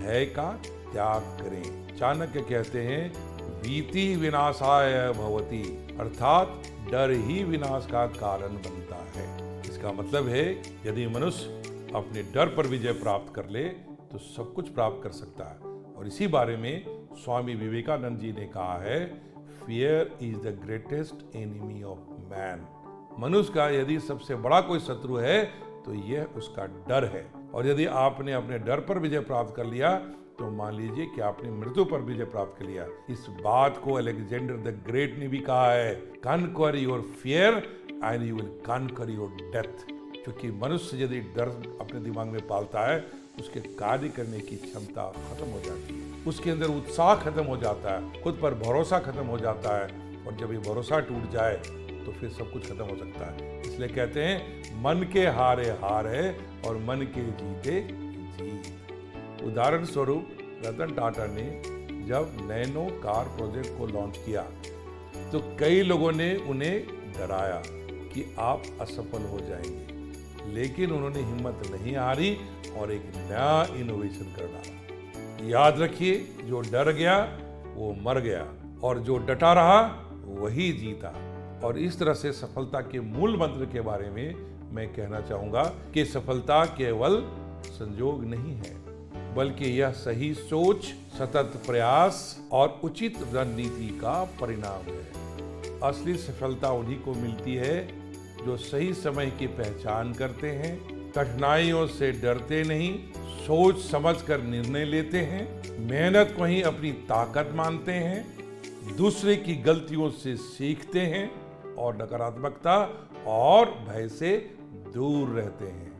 भय का त्याग करें। चाणक्य कहते हैं भीति विनाशाय भवति, अर्थात डर ही विनाश का कारण बनता है। इसका मतलब है यदि मनुष्य अपने डर पर विजय प्राप्त कर ले तो सब कुछ प्राप्त कर सकता है। और इसी बारे में स्वामी विवेकानंद जी ने कहा है, fear is the greatest enemy of man. मनुष्य का यदि सबसे बड़ा कोई शत्रु है तो यह उसका डर है। और यदि आपने अपने डर पर विजय प्राप्त कर लिया तो मान लीजिए कि आपने मृत्यु पर विजय प्राप्त कर लिया। इस बात को अलेक्जेंडर द ग्रेट ने भी कहा है, conquer your fear and you will conquer your death. क्योंकि मनुष्य यदि डर अपने दिमाग में पालता है, उसके कार्य करने की क्षमता खत्म हो जाती है, उसके अंदर उत्साह खत्म हो जाता है, खुद पर भरोसा खत्म हो जाता है। और जब ये भरोसा टूट जाए तो फिर सब कुछ खत्म हो सकता है। इसलिए कहते हैं मन के हारे हार है और मन के जीते जीत। उदाहरण स्वरूप रतन टाटा ने जब नैनो कार प्रोजेक्ट को लॉन्च किया तो कई लोगों ने उन्हें डराया कि आप असफल हो जाएंगे, लेकिन उन्होंने हिम्मत नहीं हारी और एक नया इनोवेशन कर डाला। याद रखिए, जो डर गया वो मर गया और जो डटा रहा वही जीता। और इस तरह से सफलता के मूल मंत्र के बारे में मैं कहना चाहूंगा कि सफलता केवल संयोग नहीं है, बल्कि यह सही सोच, सतत प्रयास और उचित रणनीति का परिणाम है। असली सफलता उन्हीं को मिलती है जो सही समय की पहचान करते हैं, कठिनाइयों से डरते नहीं, सोच समझकर निर्णय लेते हैं, मेहनत को ही अपनी ताकत मानते हैं, दूसरे की गलतियों से सीखते हैं और नकारात्मकता और भय से दूर रहते हैं।